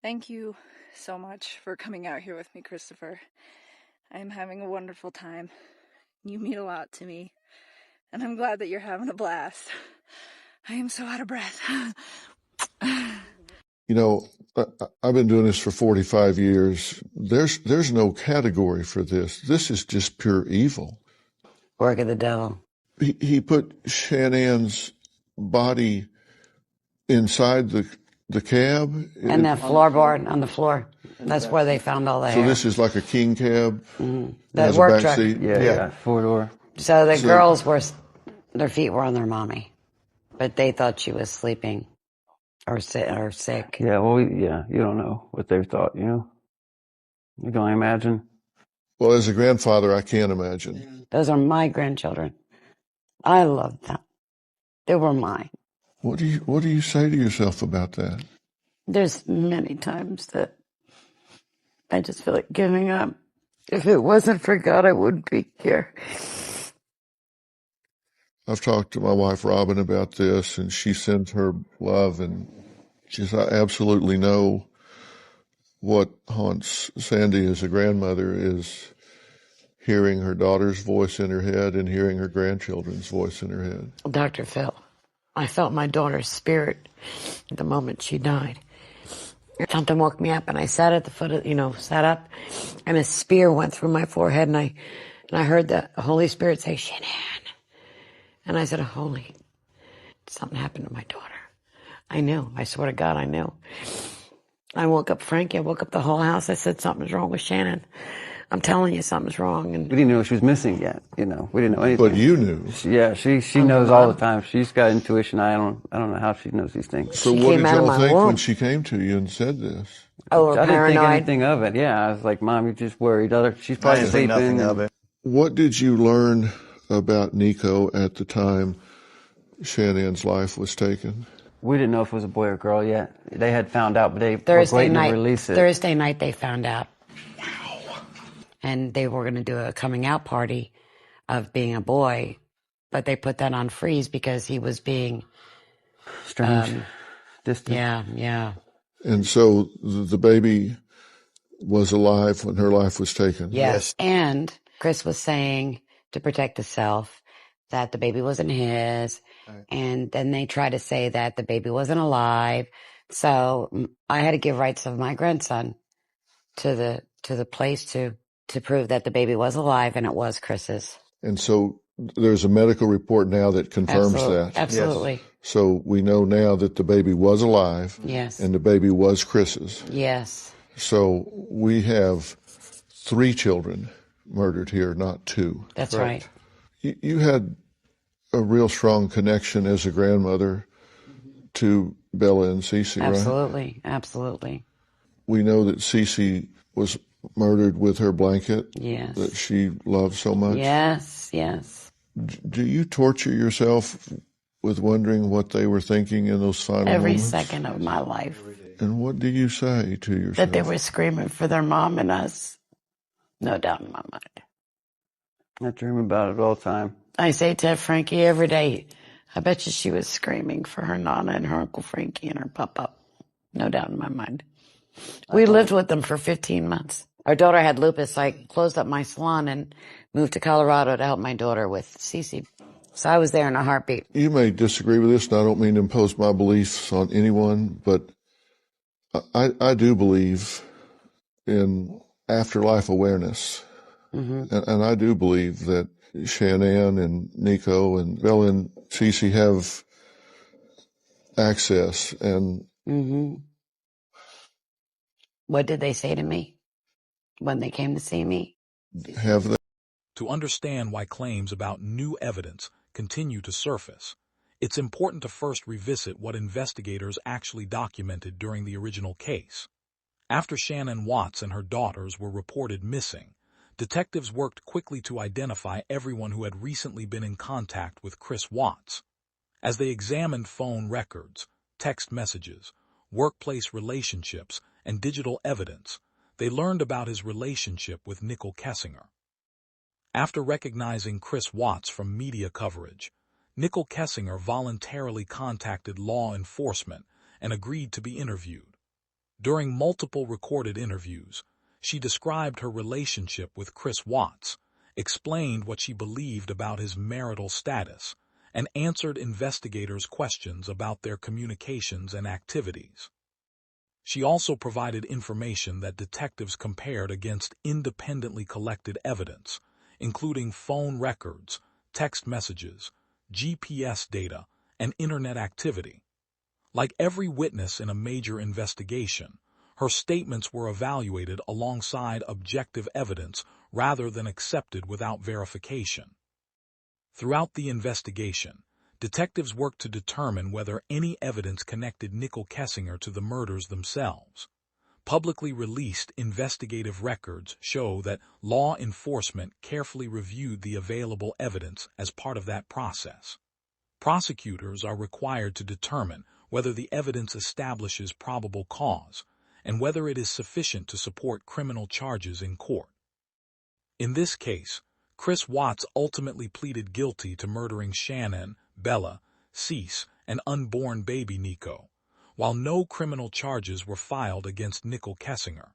Thank you so much for coming out here with me, Christopher. I'm having a wonderful time. You mean a lot to me, and I'm glad that you're having a blast. I am so out of breath. You know, I've been doing this for 45 years. There's no category for this. This is just pure evil. Work of the devil. He put Shanann's body inside the cab. And that floorboard on the floor. That's where they found all the hair. So this is like a king cab. That work truck. Yeah, 4-door. So the girls their feet were on their mommy, but they thought she was sleeping or sick. Yeah, well, you don't know what they thought, you know? You can only imagine. Well, as a grandfather, I can't imagine. Those are my grandchildren. I love them. They were mine. What do you say to yourself about that? There's many times that I just feel like giving up. If it wasn't for God, I wouldn't be here. I've talked to my wife, Robin, about this, and she sends her love, and she says, I absolutely know what haunts Sandy as a grandmother is hearing her daughter's voice in her head and hearing her grandchildren's voice in her head. Dr. Phil, I felt my daughter's spirit the moment she died. Something woke me up, and I sat at the foot of, sat up, and a spear went through my forehead, and I heard the Holy Spirit say, Shanann. And I said, holy, something happened to my daughter. I knew. I swear to God, I knew. I woke up Frankie. I woke up the whole house. I said, something's wrong with Shanann. I'm telling you, something's wrong. And we didn't know she was missing yet, We didn't know anything. But you knew. She knows all the time. She's got intuition. I don't know how she knows these things. So what did y'all think when she came to you and said this? Oh, I paranoid. didn't think anything of it. Yeah, I was like, Mom, you're just worried. She's probably sleeping. Nothing of it. What did you learn about Nico at the time Shanann's life was taken? We didn't know if it was a boy or girl yet. They had found out, but they were waiting to release it. Thursday night they found out. Wow. And they were going to do a coming out party of being a boy, but they put that on freeze because he was being strange, distant. Yeah. And so the baby was alive when her life was taken? Yes. And Chris was saying, to protect the self, that the baby wasn't his. Right. And then they tried to say that the baby wasn't alive. So I had to give rights of my grandson to the place to prove that the baby was alive and it was Chris's. And so there's a medical report now that confirms that. Absolutely. Yes. So we know now that the baby was alive. Yes. And the baby was Chris's. Yes. So we have 3 children murdered here, not 2. That's right. You had a real strong connection as a grandmother to Bella and Cece, right? Absolutely. We know that Cece was murdered with her blanket. Yes. That she loved so much. Yes. Do you torture yourself with wondering what they were thinking in those final moments? Every second of my life. And what do you say to yourself? That they were screaming for their mom and us. No doubt in my mind. I dream about it all the time. I say to Frankie every day, I bet you she was screaming for her Nana and her Uncle Frankie and her Papa. No doubt in my mind. We lived with them for 15 months. Our daughter had lupus. I closed up my salon and moved to Colorado to help my daughter with Cece. So I was there in a heartbeat. You may disagree with this, and I don't mean to impose my beliefs on anyone, but I do believe in afterlife awareness. Mm-hmm. And I do believe that Shanann and Nico and Bella and Cece have access. And mm-hmm. What did they say to me when they came to see me? Have they? To understand why claims about new evidence continue to surface, it's important to first revisit what investigators actually documented during the original case. After Shanann Watts and her daughters were reported missing, detectives worked quickly to identify everyone who had recently been in contact with Chris Watts. As they examined phone records, text messages, workplace relationships, and digital evidence, they learned about his relationship with Nichol Kessinger. After recognizing Chris Watts from media coverage, Nichol Kessinger voluntarily contacted law enforcement and agreed to be interviewed. During multiple recorded interviews, she described her relationship with Chris Watts, explained what she believed about his marital status, and answered investigators' questions about their communications and activities. She also provided information that detectives compared against independently collected evidence, including phone records, text messages, GPS data, and internet activity. Like every witness in a major investigation, her statements were evaluated alongside objective evidence rather than accepted without verification. Throughout the investigation, detectives worked to determine whether any evidence connected Nichol Kessinger to the murders themselves. Publicly released investigative records show that law enforcement carefully reviewed the available evidence as part of that process. Prosecutors are required to determine whether the evidence establishes probable cause and whether it is sufficient to support criminal charges in court. In this case, Chris Watts ultimately pleaded guilty to murdering Shanann, Bella, Cece, and unborn baby Nico, while no criminal charges were filed against Nichol Kessinger.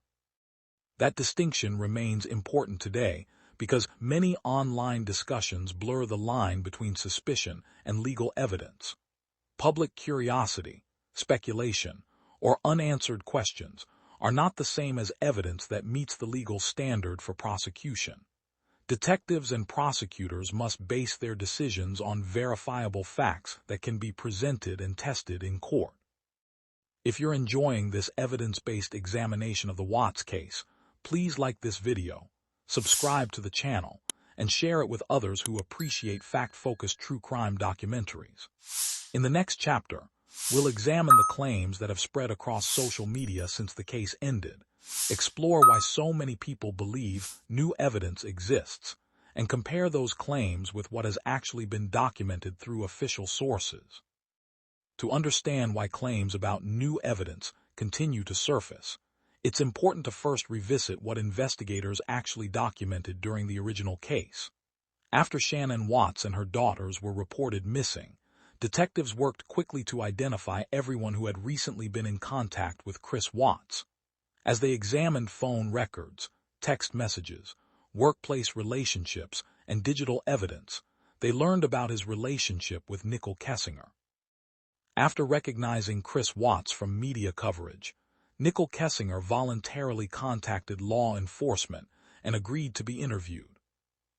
That distinction remains important today because many online discussions blur the line between suspicion and legal evidence. Public curiosity, speculation, or unanswered questions are not the same as evidence that meets the legal standard for prosecution. Detectives and prosecutors must base their decisions on verifiable facts that can be presented and tested in court. If you're enjoying this evidence-based examination of the Watts case, please like this video, subscribe to the channel, and share it with others who appreciate fact-focused true crime documentaries. In the next chapter, we'll examine the claims that have spread across social media since the case ended, explore why so many people believe new evidence exists, and compare those claims with what has actually been documented through official sources. To understand why claims about new evidence continue to surface, it's important to first revisit what investigators actually documented during the original case. After Shanann Watts and her daughters were reported missing, detectives worked quickly to identify everyone who had recently been in contact with Chris Watts. As they examined phone records, text messages, workplace relationships, and digital evidence, they learned about his relationship with Nichol Kessinger. After recognizing Chris Watts from media coverage, Nichol Kessinger voluntarily contacted law enforcement and agreed to be interviewed.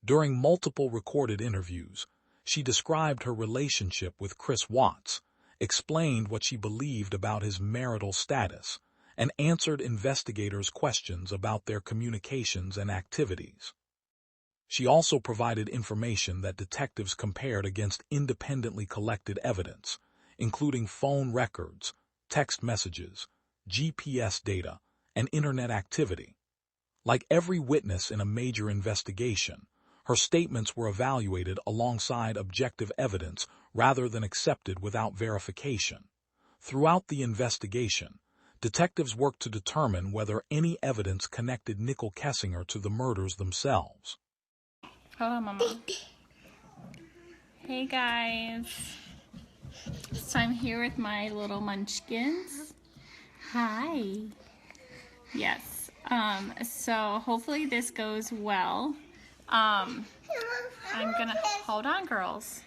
During multiple recorded interviews, she described her relationship with Chris Watts, explained what she believed about his marital status, and answered investigators' questions about their communications and activities. She also provided information that detectives compared against independently collected evidence, including phone records, text messages, GPS data, and internet activity. Like every witness in a major investigation, her statements were evaluated alongside objective evidence rather than accepted without verification. Throughout the investigation, detectives worked to determine whether any evidence connected Nichol Kessinger to the murders themselves. Hold on, Mama. Hey, guys. So I'm here with my little munchkins. Hi. Yes. So hopefully this goes well. I'm gonna, hold on, girls.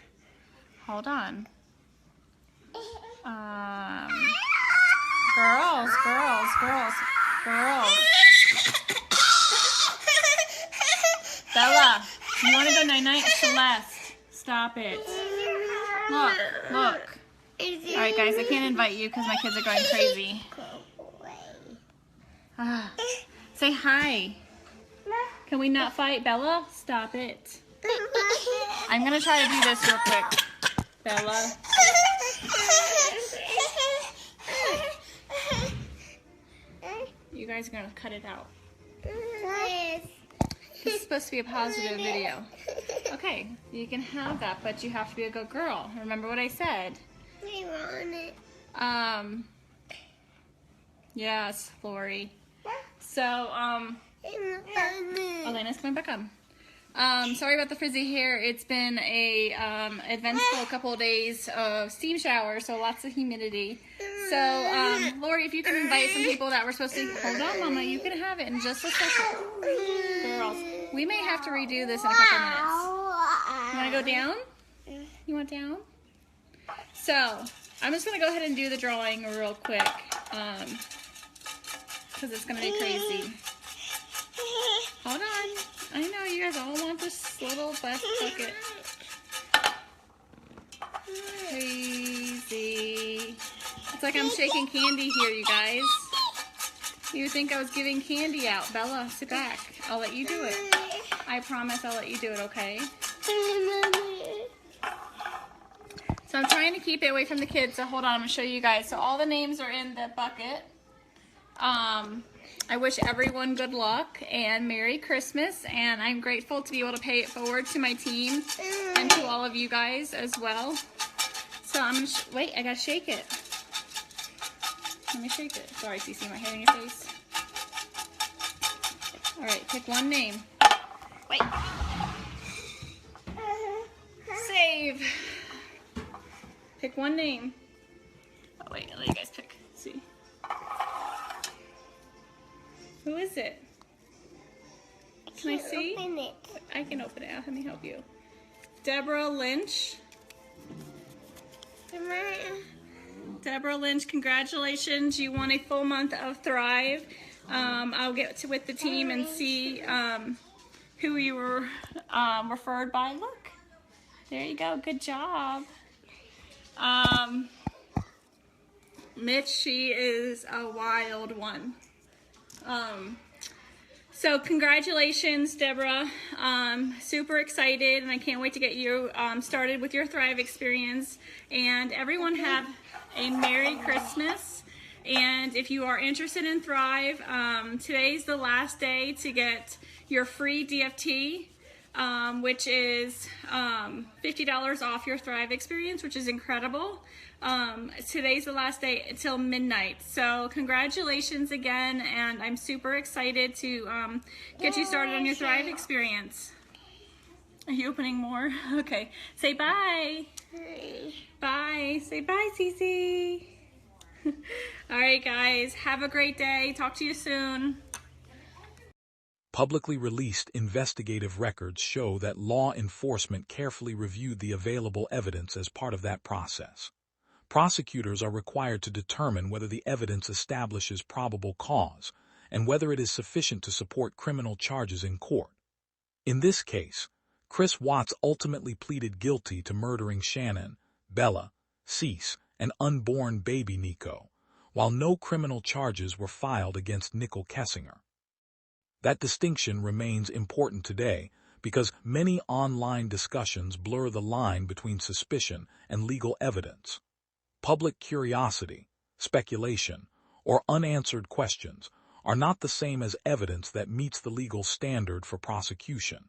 Hold on. Girls. Bella, you want to go night-night? Celeste, stop it. Look. All right, guys, I can't invite you because my kids are going crazy. Say hi. Can we not fight, Bella? Stop it. I'm going to try to do this real quick. Bella. You guys are going to cut it out. This is supposed to be a positive video. Okay, you can have that, but you have to be a good girl. Remember what I said. I want it. Yes, Lori. So, Elena's coming back on. Sorry about the frizzy hair. It's been a eventful couple of days of steam shower, so lots of humidity. So, Lori, if you can invite some people that were supposed to... Hold on, Mama. You can have it in just a second. Girls, we may have to redo this in a couple minutes. You want to go down? You want down? So, I'm just going to go ahead and do the drawing real quick. Because it's going to be crazy. Hold on. I know you guys all want this little best bucket. Crazy. It's like I'm shaking candy here, you guys. You would think I was giving candy out. Bella, sit back. I'll let you do it. I promise I'll let you do it, okay? So I'm trying to keep it away from the kids, so hold on, I'm going to show you guys. So all the names are in the bucket. I wish everyone good luck and Merry Christmas, and I'm grateful to be able to pay it forward to my team and to all of you guys as well. So I'm going to, wait, I got to shake it. Let me shake it. Sorry, Cece, my hair in your face. All right, pick one name. Wait. Save. Pick one name. Oh, wait, I'll let you guys pick. Let's see. Who is it? Can I see? Open it. I can open it. Let me help you. Deborah Lynch. Deborah Lynch, congratulations. You won a full month of Thrive. I'll get with the team and see who you were referred by. Look. There you go. Good job. Mitch, she is a wild one. So congratulations, Deborah. Super excited, and I can't wait to get you started with your Thrive experience. And everyone have a Merry Christmas. And if you are interested in Thrive, today's the last day to get your free DFT, which is $50 off your Thrive experience, which is incredible. Today's the last day until midnight. So congratulations again, and I'm super excited to get you started on your Thrive experience. Are you opening more? Okay. Say bye. Bye. Say bye, Cece. All right, guys. Have a great day. Talk to you soon. Publicly released investigative records show that law enforcement carefully reviewed the available evidence as part of that process. Prosecutors are required to determine whether the evidence establishes probable cause and whether it is sufficient to support criminal charges in court. In this case, Chris Watts ultimately pleaded guilty to murdering Shanann, Bella, Cece, and unborn baby Nico, while no criminal charges were filed against Nichol Kessinger. That distinction remains important today because many online discussions blur the line between suspicion and legal evidence. Public curiosity, speculation, or unanswered questions are not the same as evidence that meets the legal standard for prosecution.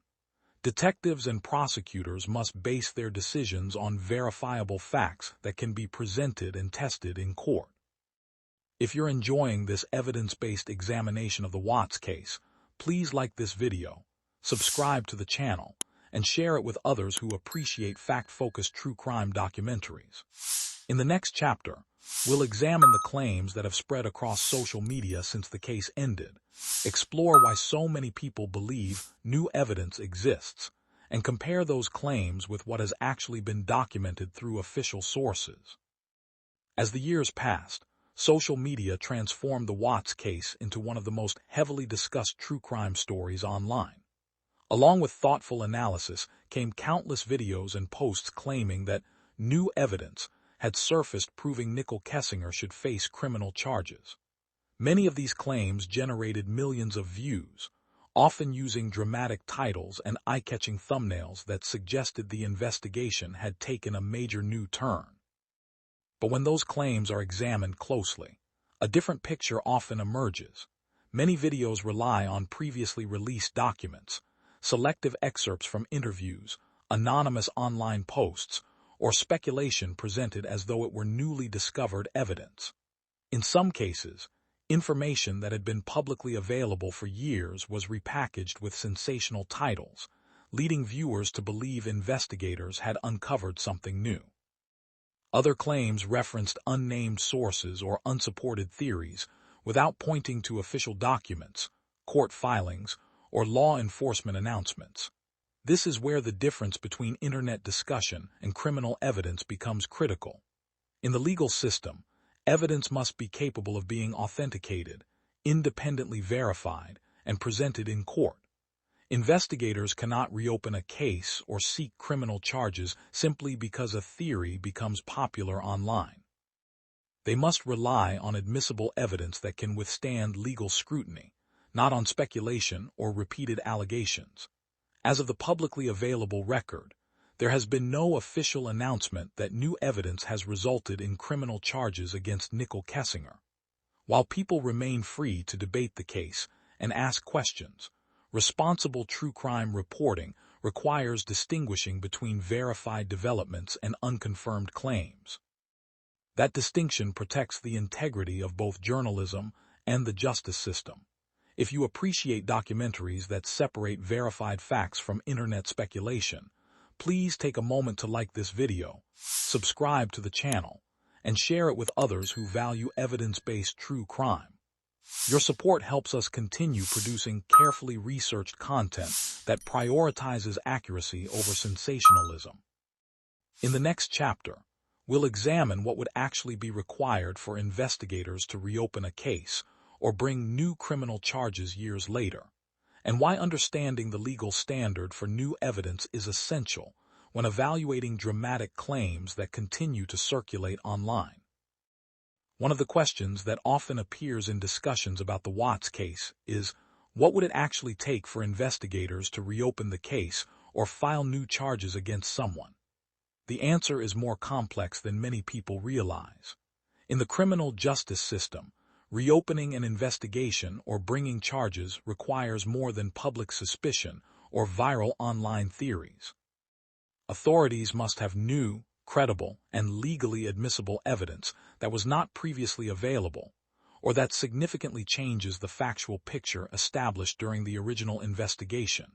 Detectives and prosecutors must base their decisions on verifiable facts that can be presented and tested in court. If you're enjoying this evidence-based examination of the Watts case, please like this video, subscribe to the channel, and share it with others who appreciate fact-focused true crime documentaries. In the next chapter, we'll examine the claims that have spread across social media since the case ended, explore why so many people believe new evidence exists, and compare those claims with what has actually been documented through official sources. As the years passed, social media transformed the Watts case into one of the most heavily discussed true crime stories online. Along with thoughtful analysis came countless videos and posts claiming that new evidence had surfaced proving Nichol Kessinger should face criminal charges. Many of these claims generated millions of views, often using dramatic titles and eye-catching thumbnails that suggested the investigation had taken a major new turn. But when those claims are examined closely, a different picture often emerges. Many videos rely on previously released documents, selective excerpts from interviews, anonymous online posts, or speculation presented as though it were newly discovered evidence. In some cases, information that had been publicly available for years was repackaged with sensational titles, leading viewers to believe investigators had uncovered something new. Other claims referenced unnamed sources or unsupported theories without pointing to official documents, court filings, or law enforcement announcements. This is where the difference between internet discussion and criminal evidence becomes critical. In the legal system, evidence must be capable of being authenticated, independently verified, and presented in court. Investigators cannot reopen a case or seek criminal charges simply because a theory becomes popular online. They must rely on admissible evidence that can withstand legal scrutiny, not on speculation or repeated allegations. As of the publicly available record, there has been no official announcement that new evidence has resulted in criminal charges against Nichol Kessinger. While people remain free to debate the case and ask questions, responsible true crime reporting requires distinguishing between verified developments and unconfirmed claims. That distinction protects the integrity of both journalism and the justice system. If you appreciate documentaries that separate verified facts from internet speculation, please take a moment to like this video, subscribe to the channel, and share it with others who value evidence-based true crime. Your support helps us continue producing carefully researched content that prioritizes accuracy over sensationalism. In the next chapter, we'll examine what would actually be required for investigators to reopen a case or bring new criminal charges years later, and why understanding the legal standard for new evidence is essential when evaluating dramatic claims that continue to circulate online. One of the questions that often appears in discussions about the Watts case is, what would it actually take for investigators to reopen the case or file new charges against someone? The answer is more complex than many people realize. In the criminal justice system, reopening an investigation or bringing charges requires more than public suspicion or viral online theories. Authorities must have new, credible, and legally admissible evidence that was not previously available, or that significantly changes the factual picture established during the original investigation.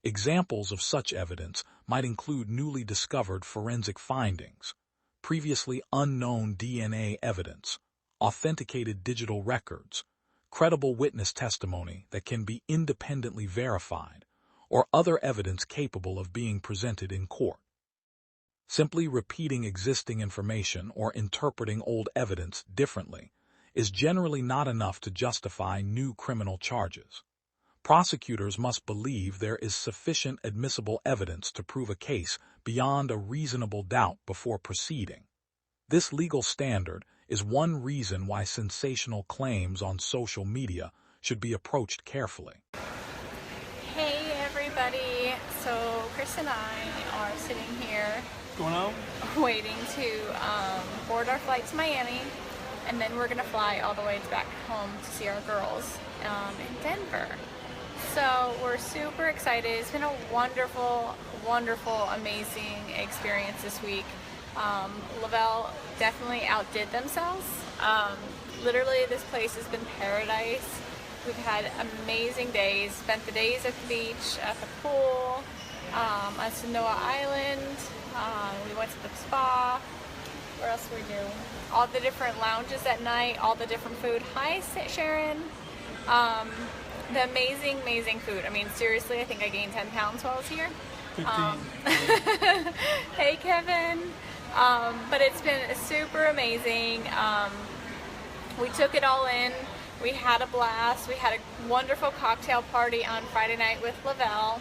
Examples of such evidence might include newly discovered forensic findings, previously unknown DNA evidence, authenticated digital records, credible witness testimony that can be independently verified, or other evidence capable of being presented in court. Simply repeating existing information or interpreting old evidence differently is generally not enough to justify new criminal charges. Prosecutors must believe there is sufficient admissible evidence to prove a case beyond a reasonable doubt before proceeding. This legal standard is one reason why sensational claims on social media should be approached carefully. Hey everybody, so Chris and I are sitting here waiting to board our flight to Miami, and then we're going to fly all the way back home to see our girls in Denver. So we're super excited. It's been a wonderful, amazing experience this week. Lavelle definitely outdid themselves. Literally, this place has been paradise. We've had amazing days. Spent the days at the beach, at the pool, on Sanoa Island. We went to the spa. Where else did we do? All the different lounges at night, all the different food. Hi, Sharon. The amazing food. I mean, seriously, I think I gained 10 pounds while I was here. 15. Hey, Kevin. But it's been super amazing. We took it all in. We had a blast. We had a wonderful cocktail party on Friday night with Lavelle.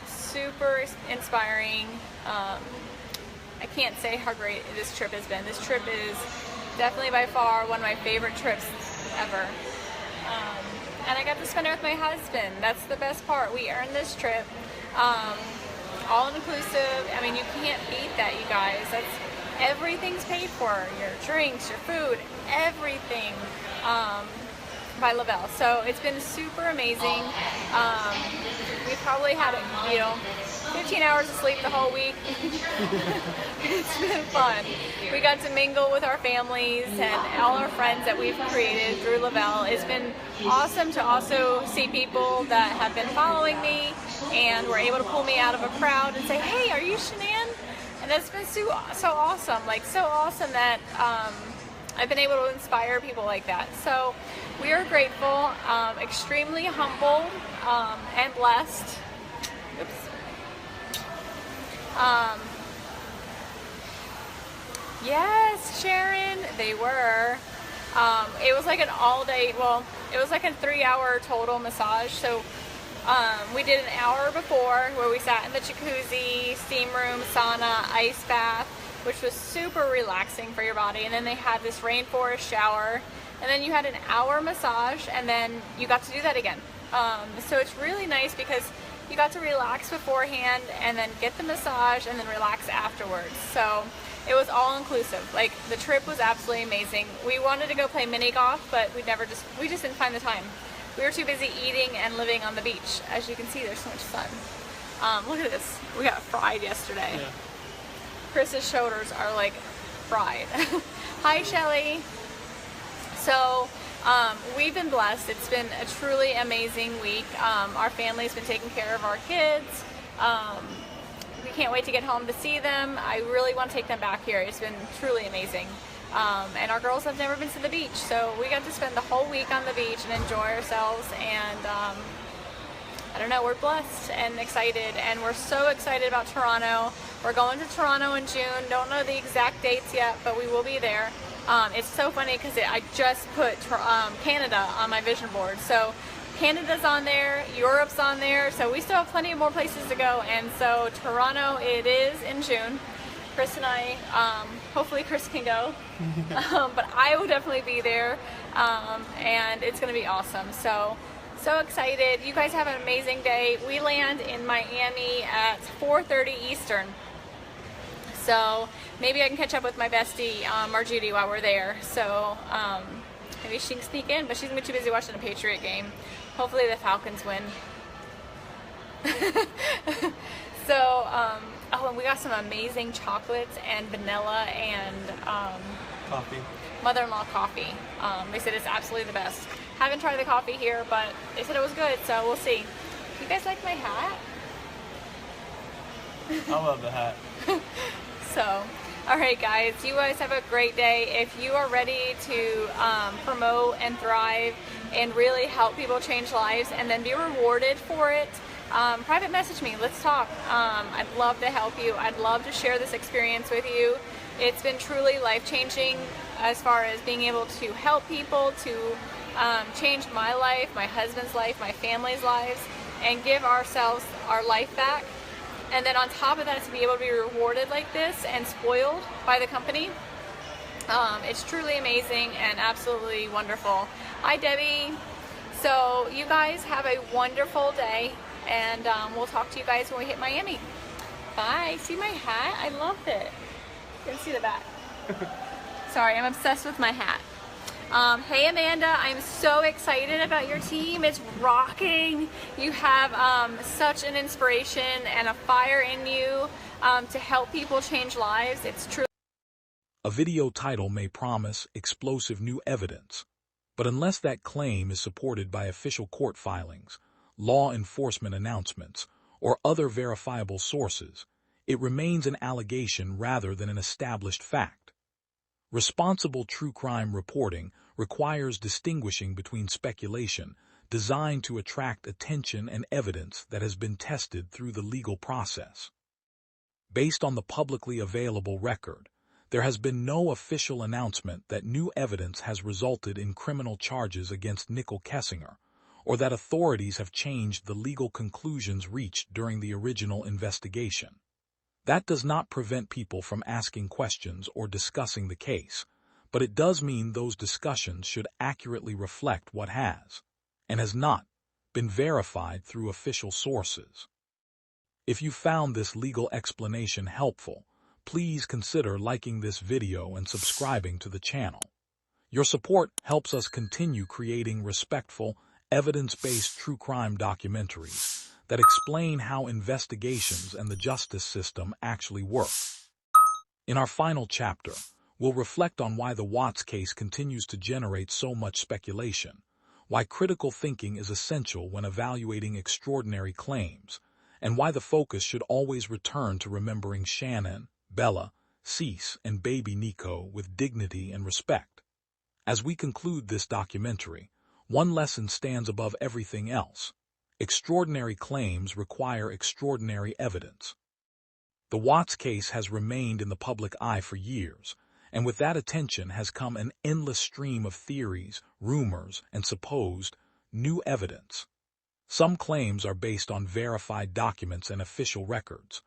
Super inspiring. I can't say how great this trip has been. This trip is definitely by far one of my favorite trips ever. And I got to spend it with my husband. That's the best part. We earned this trip. All inclusive. I mean, you can't beat that, you guys. Everything's paid for. Your drinks, your food, everything by Lavelle. So it's been super amazing. We probably had 15 hours of sleep the whole week. It's been fun. We got to mingle with our families and all our friends that we've created through Lavelle. It's been awesome to also see people that have been following me and were able to pull me out of a crowd and say, hey, are you Shanann? And it's been so awesome, like so awesome that I've been able to inspire people like that. So we are grateful, extremely humbled, and blessed. Oops. Yes, Sharon, they were. It was like an all-day, well, it was like a 3-hour total massage. So we did an hour before where we sat in the jacuzzi, steam room, sauna, ice bath, which was super relaxing for your body. And then they had this rainforest shower. And then you had an hour massage, and then you got to do that again. So it's really nice because you got to relax beforehand and then get the massage and then relax afterwards. So it was all inclusive. Like, the trip was absolutely amazing. We wanted to go play mini golf, but we just didn't find the time. We were too busy eating and living on the beach. As you can see, there's so much sun. Look at this. We got fried yesterday. Yeah. Chris's shoulders are like fried. Hi, Shelly. So we've been blessed. It's been a truly amazing week. Our family's been taking care of our kids. We can't wait to get home to see them. I really want to take them back here. It's been truly amazing. And our girls have never been to the beach, so we got to spend the whole week on the beach and enjoy ourselves. And I don't know, we're blessed and excited, and we're so excited about Toronto. We're going to Toronto in June. Don't know the exact dates yet, but we will be there. It's so funny because I just put Canada on my vision board. So Canada's on there, Europe's on there, so we still have plenty of more places to go. And so Toronto, it is in June. Chris and I, hopefully Chris can go, but I will definitely be there, and it's going to be awesome. So excited. You guys have an amazing day. We land in Miami at 4:30 Eastern. So maybe I can catch up with my bestie, Marjudy, while we're there. So maybe she can sneak in, but she's going to be too busy watching a Patriot game. Hopefully the Falcons win. So, oh, and we got some amazing chocolates and vanilla and coffee. Mother-in-law coffee. They said it's absolutely the best. Haven't tried the coffee here, but they said it was good, so we'll see. You guys like my hat? I love the hat. So, all right, guys, you guys have a great day. If you are ready to promote and thrive and really help people change lives and then be rewarded for it, private message me. Let's talk. I'd love to help you. I'd love to share this experience with you. It's been truly life-changing as far as being able to help people, to change my life, my husband's life, my family's lives, and give ourselves our life back. And then on top of that, to be able to be rewarded like this and spoiled by the company, it's truly amazing and absolutely wonderful. Hi, Debbie. So you guys have a wonderful day, and we'll talk to you guys when we hit Miami. Bye. See my hat? I love it. You can see the back. Sorry, I'm obsessed with my hat. Hey Amanda, I'm so excited about your team. It's rocking. You have such an inspiration and a fire in you to help people change lives. It's true. A video title may promise explosive new evidence, but unless that claim is supported by official court filings, law enforcement announcements, or other verifiable sources, it remains an allegation rather than an established fact. Responsible true crime reporting requires distinguishing between speculation designed to attract attention and evidence that has been tested through the legal process. Based on the publicly available record, there has been no official announcement that new evidence has resulted in criminal charges against Nichol Kessinger, or that authorities have changed the legal conclusions reached during the original investigation. That does not prevent people from asking questions or discussing the case, but it does mean those discussions should accurately reflect what has, and has not, been verified through official sources. If you found this legal explanation helpful, please consider liking this video and subscribing to the channel. Your support helps us continue creating respectful, evidence-based true crime documentaries that explain how investigations and the justice system actually work. In our final chapter, we'll reflect on why the Watts case continues to generate so much speculation, why critical thinking is essential when evaluating extraordinary claims, and why the focus should always return to remembering Shanann, Bella, Cece, and baby Nico with dignity and respect. As we conclude this documentary, one lesson stands above everything else. Extraordinary claims require extraordinary evidence. The Watts case has remained in the public eye for years, and with that attention has come an endless stream of theories, rumors, and supposed new evidence. Some claims are based on verified documents and official records.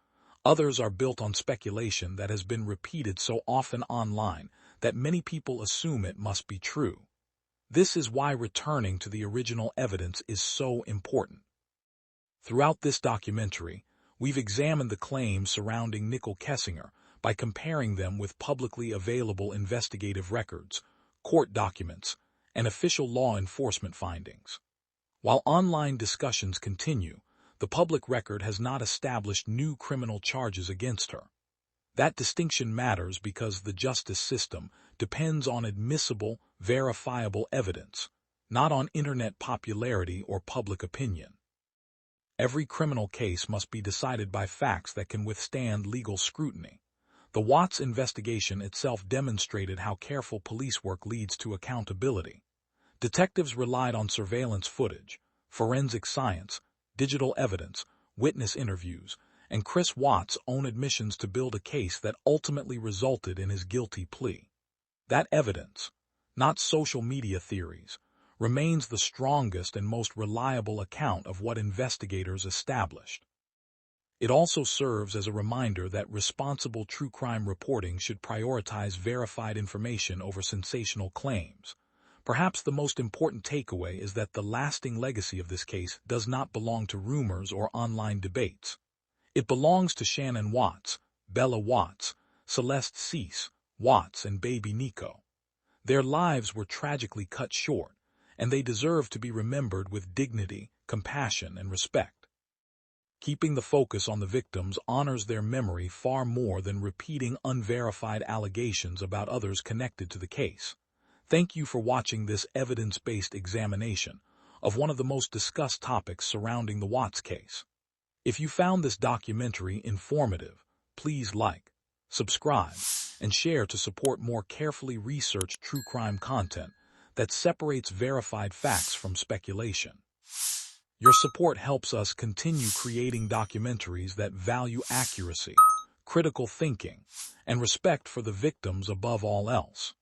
Others are built on speculation that has been repeated so often online that many people assume it must be true. This is why returning to the original evidence is so important. Throughout this documentary, we've examined the claims surrounding Nichol Kessinger by comparing them with publicly available investigative records, court documents, and official law enforcement findings. While online discussions continue, the public record has not established new criminal charges against her. That distinction matters because the justice system depends on admissible, verifiable evidence, not on internet popularity or public opinion. Every criminal case must be decided by facts that can withstand legal scrutiny. The Watts investigation itself demonstrated how careful police work leads to accountability. Detectives relied on surveillance footage, forensic science, digital evidence, witness interviews, and Chris Watts' own admissions to build a case that ultimately resulted in his guilty plea. That evidence, not social media theories, remains the strongest and most reliable account of what investigators established. It also serves as a reminder that responsible true crime reporting should prioritize verified information over sensational claims. Perhaps the most important takeaway is that the lasting legacy of this case does not belong to rumors or online debates. It belongs to Shanann Watts, Bella Watts, Celeste Cece Watts, and baby Nico. Their lives were tragically cut short, and they deserve to be remembered with dignity, compassion, and respect. Keeping the focus on the victims honors their memory far more than repeating unverified allegations about others connected to the case. Thank you for watching this evidence-based examination of one of the most discussed topics surrounding the Watts case. If you found this documentary informative, please like, subscribe, and share to support more carefully researched true crime content that separates verified facts from speculation. Your support helps us continue creating documentaries that value accuracy, critical thinking, and respect for the victims above all else.